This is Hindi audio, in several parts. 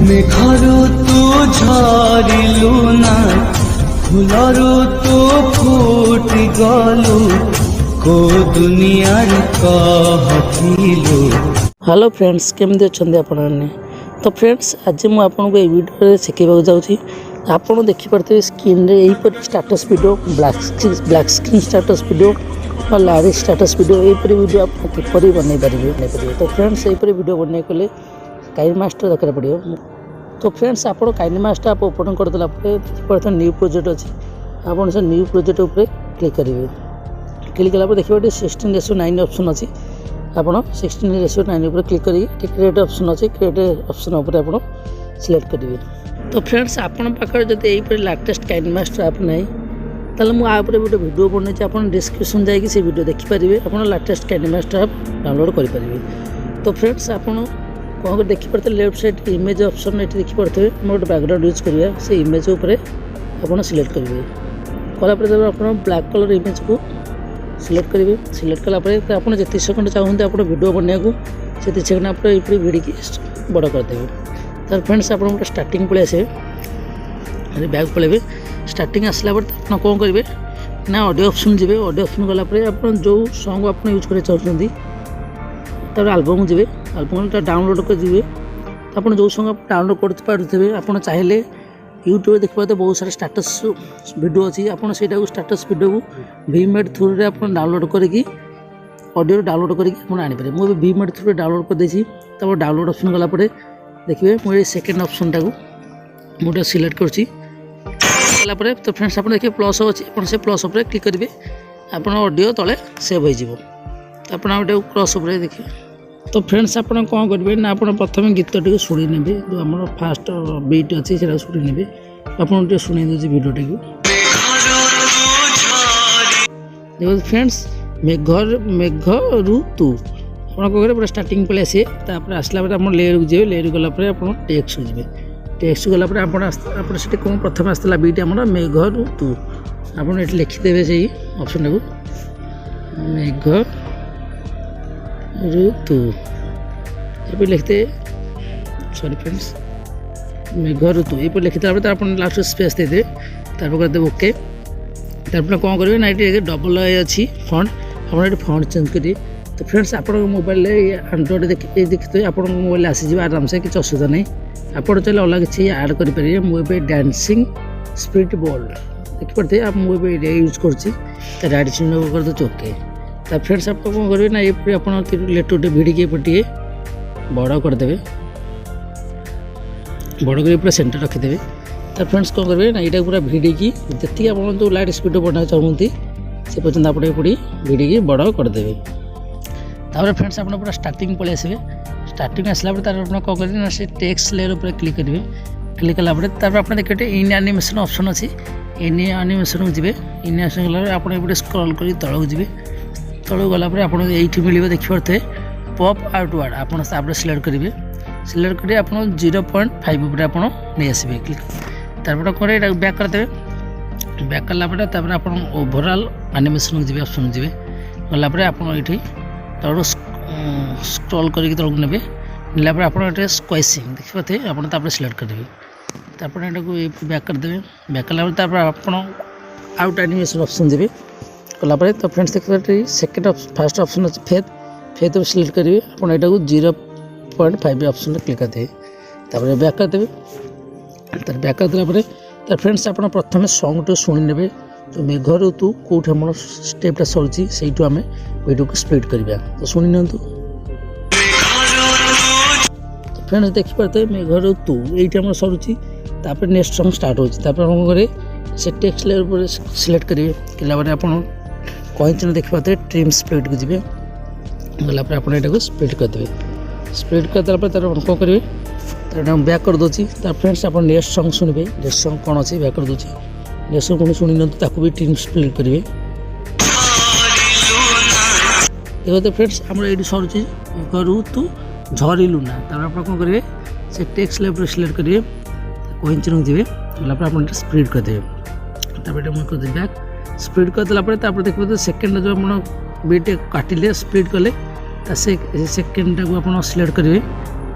মেঘরু তু ঝরিলু না ফুলরু তু ফুটি গলু কো দুনিয়ার কহিলু। हेलो फ्रेंड्स केमती अच्छा आपने तो फ्रेंड्स आज मुझे आपको ये वीडियो शिखेबा जाऊँगी। आपड़ देखिपे स्क्रीन रे यहीपर status video black screen status video और लाइव स्टाटस वीडियो यहीपर वीडियो आप किपर बनई पारे। तो फ्रेंड्स यहीपर वीडियो बनने कले काइनमास्टर दरकार पड़ो। तो फ्रेंड्स आप काइनमास्टर आप ओपन करदेला देखिए न्यू प्रोजेक्ट अच्छी आप से न्यू प्रोजेक्ट उपर क्लिक करेंगे। क्लिक कला देखिए 16:9 ऑप्शन अच्छी आप 16:9 पर क्लिक करेंगे क्रिएट ऑप्शन अच्छे क्रिएट ऑप्शन उपर आप सिलेक्ट करेंगे। तो फ्रेंड्स आपण पाखे जब यहीपर लेटेस्ट काइनमास्टर आप नहीं ताले मुझे गोटे वीडियो बन आप डिस्क्रिप्शन जाकि से वीडियो देखिपारे आप लेटेस्ट काइनमास्टर आप डाउनलोड करेंगे। तो फ्रेंड्स आप कौन देखिपे लेफ्ट साइड इमेज ऑप्शन ये देखिपे गोटे बैकग्राउंड यूज करिया से इमेज उपर आप सिलेक्ट करेंगे। कलापर आप ब्लैक कलर इमेज को सिलेक्ट करेंगे। सिलेक्ट कलापर आप जिते सेकेंड चाहते आप वीडियो बनने को से सेकेंड आप ये भिड़िकी बड़ करदेवे। तो फ्रेंड्स आप स्टार्टिंग पलि आसे बैक पलैबे स्टार्टिंग आसला आप कौन करेंगे ना ऑडियो ऑप्शन जी ऑडियो ऑप्शन गलापर आप जो सॉन्ग आप यूज कर चाहते तर आल्बम जी आल्बम डाउनलोड कर जी आप जो सॉन्ग आप डाउनलोड कर पारे आप चाहिए यूट्यूब देखिए तो बहुत सारा स्टाटस वीडियो अच्छी आप स्टाटस वीडियो को वीमेड थ्रू रे आप डाउनलोड करके ऑडियो डाउनलोड करके आनीपारे। मुझे वीमेड थ्रू डाउनलोड कर देती तब डाउनलोड ऑप्शन गलापर देखिए मुझे सेकेंड ऑप्शन टाक मुझे सिलेक्ट करा। तो फ्रेंड्स आप देखिए प्लस अच्छी आप से प्लस उपर क्लिक करेंगे आप ऑडियो तले सेव हो आप प्लस उपर देखिए। तो फ्रेंड्स आप कौन करेंगे ना आप प्रथम गीत टी शुणी ने जो आम फास्ट बीट अच्छी से शुणी ने आपको शुणी दूसरी भिडियोटी को देखो फ्रेंड्स मेघ ऋतु आप कौन पूरा स्टार्टिंग पलि आसे आसला आप लेयर को जी लेयर गलापर आप टेक्स्ट को जी टेक्स्ट गलापर आप कौन प्रथम आसला बीट आम मेघ ऋतु आप लिखिदेवे से ऑप्शन को मेघ ऋतु ये लिखते सॉरी फ्रेंड्स मेघ ऋतु ये लिखते आप लास्ट स्पेस देते करदे ओके। तार कौन करेंगे ना ये डबल ए अच्छी फंड आप फंड चेंज करिए। तो फ्रेंड्स आप मोबाइल एंड्रॉइड देखते आप मोबाइल आसीज आराम से किसी असुविधा नहीं आप चाहिए अलग किसी ऐड करेंगे। मुझे डांसिंग स्पिरिट बॉल देखिए आप मुझे यूज कर ओके। तो फ्रेंड्स आप कौन करेंगे ना ये आप लेटर भिड़िकी पटे बड़ करदे बड़ कर पूरा सेंटर रखिदेवे। तो फ्रेंड्स कौन करेंगे ना यहाँ पूरा भिड़िकी जी आप जो लाइट स्पीड बनाना चाहते से पर्यटन आप भिड़िकी बड़ करदे। तापर फ्रेंड्स आप पूरा स्टार्टिंग पलि आसवे स्टार्टिंग आसला आप कौन करेंगे ना से टेक्स्ट लेयर पर क्लिक करेंगे। क्लिक कला आप देखिए इन एनिमेशन ऑप्शन अच्छी इन एनिमेशन को जी इन एनिमेशन गला आप स्क्रॉल कर तलू जी तलू गलापर आप ये मिले देखिए पॉप आउटवर्ड आप सिलेक्ट करेंगे। सिलेक्ट कर 0.5 उपर आप नहीं आसवे क्लिक तार कौन बैक करदे बैक कलापर आप ओवरऑल एनिमेशन को जी ऑप्शन जी गलापर आप ये तलू स्क्रॉल करके तलू ने नापर आप स्क्वाइसिंग देखिए आप सिलेक्ट करेंगे। तापर ये बैक करदे बैक कलापर आप आउट एनिमेशन ऑप्शन जी कलापर। तो फ्रेंड्स देखिए सेकेंड फास्ट ऑप्शन अच्छे फेथ फेथ सिलेक्ट करेंगे आप 0.5 ऑप्शन क्लिक करदे तापर बैक करदे। तर बैक करदेला तर फ्रेंड्स आप प्रथम सॉन्ग टी शुणी ने जो मेघ ऋतु कौट आम स्टेपटा सरुची से आम वीडियो को स्प्लिट करवा। तो शुणी नि तो फ्रेंड्स देखिपे मेघ ऋतु ये सरुची तापर नेक्स्ट सॉन्ग स्टार्ट होती कौन करें से टेक्स्ट लेयर पर सिलेक्ट करेंगे कलापर आप कहीं चिन्ह देखिए ट्रिम स्प्लिट को जी गलापर आप स्प्लिट करदे। स्प्लिट करदेला कौन करेंगे तो बैक कर दूसरी फ्रेंड्स आप नेक्स्ट सॉन्ग शुणवे नेक्स्ट सॉन्ग कौन अच्छी बैक कर दूसरी नेक्स्ट सॉन्ग पुणी शुणी नियंतु ताकू भी ट्रिम स्प्लिट करेंगे। देखो फ्रेंड्स आम ये सरुची मेघ ऋतु झरिलु ना तापर आप कौन करेंगे से टेक्स्ट लेयर पर सिलेक्ट करेंगे कहीं चिन्ह जी गलापर आप स्प्लिट करदे कर बैक स्प्लिट करदेला देखिए तो सेकेंड जो आप बीट काटिले स्प्लिट कले सेकेंड को आप सिलेक्ट करेंगे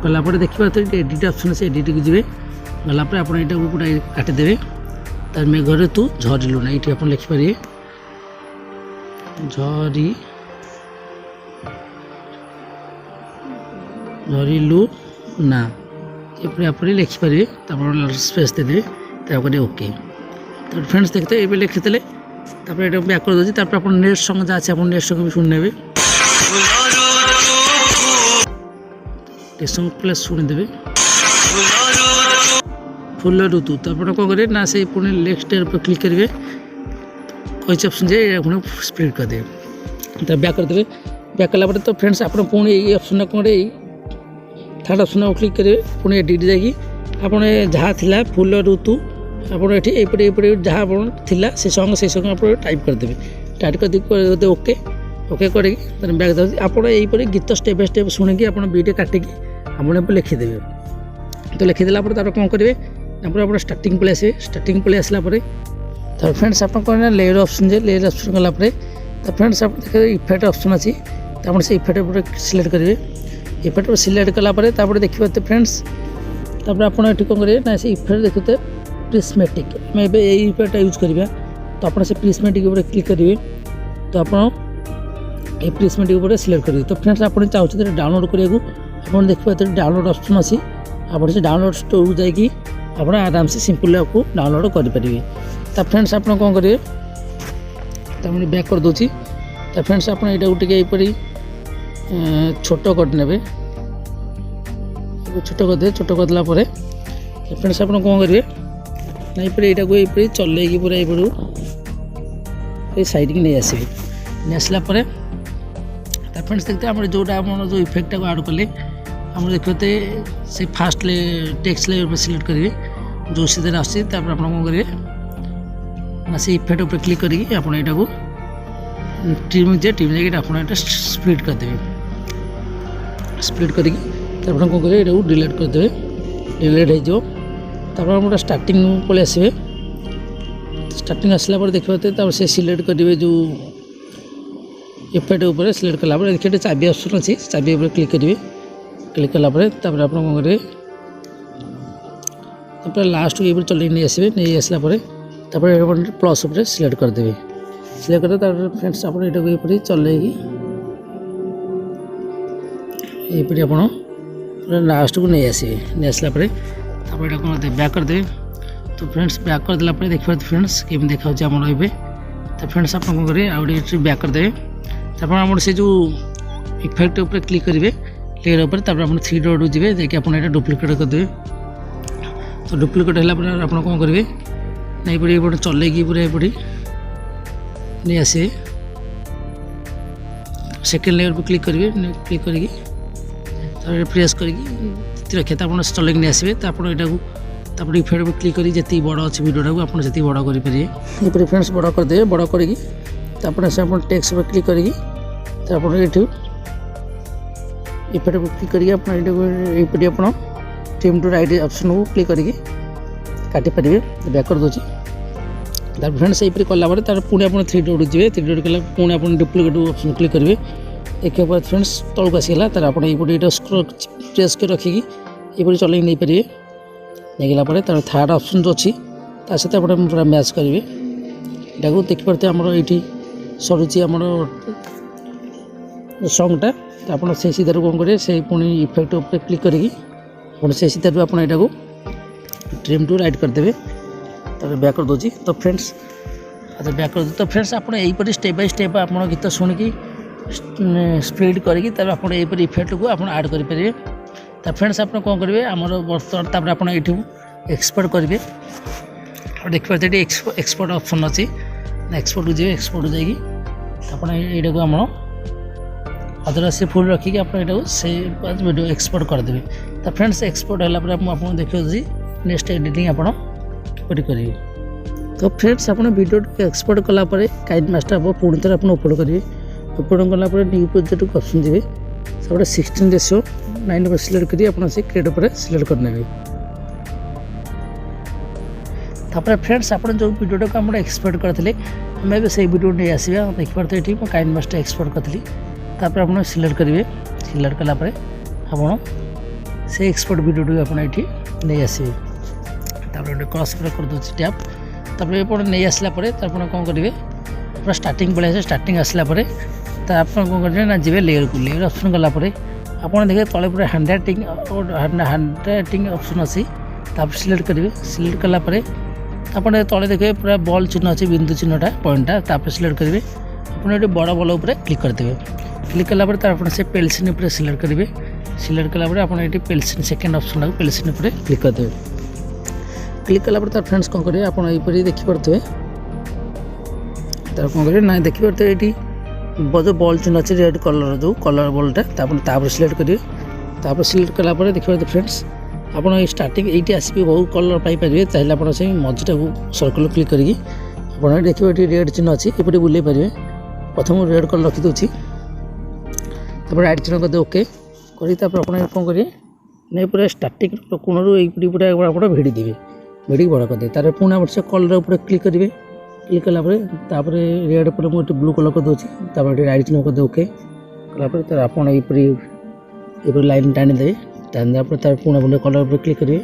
गलापर देखिए तो एडिट ऑप्शन अच्छे एडिट को जी गलापर आप पूरा काटिदेवे तार मेघरे तू झरिलु ना ये आप लिखिपारे झरिलु ना ये आप लिखिपारे स्पेस देदेवे तापर ओके। तो फ्रेंड्स देखते ये लिखिते ये बैक कर दूसरी आप नेक्स्ट सॉन्ग जहाँ अच्छे नेक्स्ट सॉन्ग भी शुणी ने सॉन्ग प्लस शुणीदे फूल ऋतु तो आप कौन करेंगे ना से पुणी नेक्स्ट पर क्लिक करेंगे वॉइस ऑप्शन जे पुणी स्प्लिट करदेवे तो बैक करदे बैक कलापर तो फ्रेंड्स आप पुणी ये ऑप्शन कौन थर्ड ऑप्शन क्लिक करेंगे पुणी एडिट जाकि आप जहाँ थी फूल ऋतु आपटे जहाँ थिला से सॉन्ग आप टाइप करदेवे टाइप कर ओके ओके करके बैक दे आप गीत स्टेप बाय स्टेप शुणिकी आप वीडियो काटिकी आप लिखिदेवे तो लिखिदेला कौन करेंगे आप स्टार्टिंग पलि आसवे स्टार्टिंग पलि आसला तो फ्रेंड्स आप कौन लेयर ऑप्शन जे लेयर ऑप्शन गलापर तो फ्रेंड्स आप देखिए इफेक्ट ऑप्शन अच्छी तो आप से इफेक्ट सिलेक्ट करेंगे इफेक्ट सिलेक्ट कलापर देखिए तो फ्रेंड्स तापर आप कौन करेंगे ना से इफेक्ट देखते प्रिस्मेटिक मैं ये इफेक्ट यूज करिया तो आप से प्रिस्मेटिक क्लिक करेंगे तो आप ये प्रिस्मेटिक सिलेक्ट करेंगे तो फ्रेंड्स आप चाहते डाउनलोड करने आप देखिए डाउनलोड ऑप्शन अच्छी आप से डाउनलोड स्टोर को जाकि आप आराम से सिंपल आपको डाउनलोड करेंगे तो फ्रेंड्स आप कौन करेंगे तो मैंने बैक कर दूसरी तो फ्रेंड्स आप यहीपरी छोट करने छोट करदे छोट करदेला फ्रेंड्स आप कौन करेंगे ना ये चल पूरा ये साइड की नहीं आसवे नहीं आसला तो फ्रेंड्स देखते हैं जोटा जो इफेक्ट को ऐड कले हम देखते से फास्ट टेक्स्ट लेयर पर सिलेक्ट करेंगे जो सीधे आसती आप कौन करेंगे ना से इफेक्ट पर क्लिक करेंगे आप यहाँ ट्रिम जाकि आप स्प्लिट करदेवे स्प्लिट करके कौन करेंगे ये डिलीट करदे डिलीट हो स्टार्टिंग पलि आसवे स्टार्टिंग आसला देखते से सिलेक्ट करेंगे जो इफेक्ट उपर सिलेक्ट कला देखिए चाबी ऑप्शन अच्छी चाबी उपर क्लिक करेंगे क्लिक कलापर आप कौन करेंगे लास्ट को ये चल नहीं आसवे नहीं आसला प्लस उपर सिलेक्ट करदेवे सिलेक्ट कर फ्रेंड्स आप ये चल आप लास्ट को नहीं आसवे नहीं आसला कौन बैक करदे तो फ्रेंड्स बैक करदेला देखिए फ्रेंड्स केमी देखा आम तो फ्रेंड्स आप कौन करेंगे आउट बैक करदे तो से जो इफेक्ट उपर क्लिक करेंगे लेयर उपर आप 3 डॉट जी देखिए आप डुप्लिकेट करदे तो डुप्लिकेट है आप कौन करेंगे ना ये चल पूरा ये नहीं आसे सेकेंड लेयर पर क्लिक करेंगे क्लिक करके प्रेस करके रखिए तो आप चल नहीं आसवे तो आप इफेक्ट पर क्लिक कर जी बड़ अच्छे वीडियोटा को आप जी बड़ करेंगे फ्रेंड्स बड़ करदे बड़ करके तो आप टेक्स्ट पर क्लिक करके तो आप इफेक्ट पर क्लिक करके आप ट्रिम टू राइट ऑप्शन को क्लिक करके काटिपारे बैक कर दूसरी तार फ्रेंड्स यहीपरि कलापर तार पुणी आप 3 डॉट जी 3 डॉट कला पुणी आप डुप्लिकेट ऑप्शन क्लिक करेंगे देखिए पर फ्रेंड्स तौक आसगला तार आप प्रेस कर रखिकी ये चल नहीं पारे नहीं गला तार थर्ड ऑप्शन जो अच्छी सहित आप पूरा मैच करेंगे यहाँ देखिए आम ये सरुची आम सॉन्गटा तो आप से सीधार कौन करेंगे से पुणी इफेक्ट उपर क्लिक करके से सीधार आप यहाँ ट्रिम टू राइट करदेवे तो बैक कर दूसरी तो फ्रेंड्स अच्छा बैक कर तो फ्रेंड्स आप यहीपरि स्टेप बाय स्टेप आप गीत शुणिकी स्प्लिट करके आप इफेक्ट को आप ऐड करेंगे तो फ्रेंड्स आप कौन करेंगे आम बर्तमान आप ये एक्सपोर्ट करेंगे देखिए एक्सपोर्ट ऑप्शन अच्छी एक्सपोर्ट को जी एक्सपोर्ट जाकि आप आम अदर से फुल रखिकी आप से वीडियो एक्सपोर्ट करदेवे तो फ्रेंड्स एक्सपोर्ट है देखिए नेक्स्ट एडिटिंग आप करेंगे तो फ्रेंड्स आप वीडियो एक्सपोर्ट कलापर काइन मास्टर आप पुणी थे आप अपलोड करेंगे अपलोड कलापर न्यू प्रोजेक्ट को ऑप्शन देवे सब 16:9 पर सिलेक्ट करी आप क्रिएट पर सिलेक्ट करने तापर फ्रेंड्स आप जो वीडियो को आम एक्सपोर्ट करते आम से वीडियो नहीं आसवा देखिए ये काइन मास्टर एक्सपोर्ट करी तापर आप सिलेक्ट करेंगे सिलेक्ट कलापर आप से एक्सपोर्ट वीडियो आप नहीं आसवे तापर क्रॉस कर दूसरी टैप तापर ये नहीं आसला कौन करेंगे पूरा स्टार्टिंग पड़े स्टार्टिंग आसला आप कौन करेंगे ना जी लेयर को लेयर ऑप्शन गलापर आप देखिए तले पूरा हैंड राइटिंग ऑप्शन अच्छी तापर सिलेक्ट करेंगे सिलेक्ट कलापर आप तले देखिए पूरा बॉल चिन्ह अच्छी बिंदु चिन्हटा पॉइंटा तापर सिलेक्ट करेंगे आप बड़ बल उपर क्लिक करदेवे क्लिक कलापर से पेंसिल उपर सिलेक्ट करेंगे सिलेक्ट कलापर आप पेंसिल सेकेंड ऑप्शन पेंसिल उपर क्लिक करदेवे क्लिक कलापर तार फ्रेंड्स कौन करेंगे आप देखिपे तार कौन करेंगे ना देखिपे ये जो बॉल चिन्ह अच्छे रेड कलर जो कलर बॉलटा सिलेक्ट करेंगे तापर सिलेक्ट कलापर देखिए फ्रेंड्स आप स्टार्टिंग ये आसिक बहुत कलर पाइपर चाहिए आप मझीटा सर्कल क्लिक करी आप देखिए ये रेड चिन्ह अच्छी एपटे बुले पारे प्रथम रेड कलर रखीदे राइट चिन्ह करदे ओके करी कौन करेंगे ना पूरा स्टार्टिंग कोण पूरा आप भिड़देवे भिड़ी बड़ा करदे तार पुणी आप से कलर उपर क्लिक करेंगे क्लिक कलापर रेड पर मुझे ब्लू कलर कर दूसरी राइट चिन्ह करदे ओके कलापर आप लाइन टाणीदे टाणीदेप पुणी बोले कलर पर क्लिक करेंगे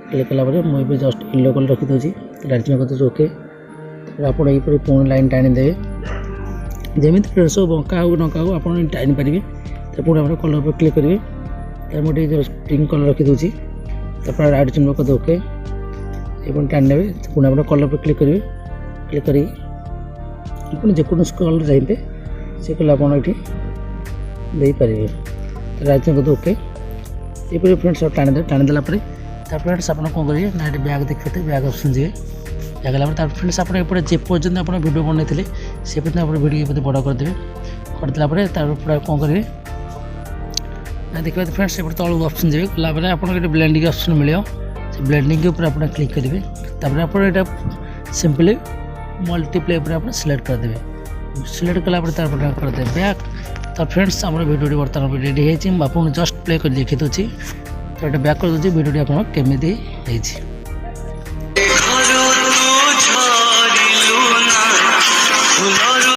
क्लिक कलापर मुझे जस्ट येलो कलर रखीदे राइट चिन्ह कर दूसरी ओके आप पुणी लाइन टाणीदे जमी सब बंका हो नका हो आप टाणी पारे पुणी आप कलर पर क्लिक करेंगे मुझे पिंक कलर रखीदे राइट चिन्ह कर ओके टाणी देवे पुणी आप कलर पर क्लिक करेंगे क्लिक करी जेकोसी कलर चाहिए से कलर आप पारे राइट चिन्ह कर ओके ये फ्रेंड्स टाणीदेला फ्रेंड्स आप कौन करेंगे ना ये बैग देखते बैग ऑप्शन जी बैग गला फ्रेंड्स आप जेपर्यंत आप वीडियो बनई से पर्यटन आप वीडियो बड़ करदेवे करदेला पूरा कौन करेंगे ना देखिए फ्रेंड्स ये तलू ऑप्शन जी गलापर आप ब्लेंडिंग ऑप्शन मिले से ब्लेंडिंग के ऊपर आप क्लिक करेंगे आप सिंपली मल्टीप्ले पर आप सिलेक्ट करदेवे सिलेक्ट कलापर करदे बैक तो फ्रेंड्स आम वीडियो बर्तमान रेडी है आपको जस्ट प्ले कर देखी दूसरी तो ये बैक कर दूसरी वीडियो आप केमी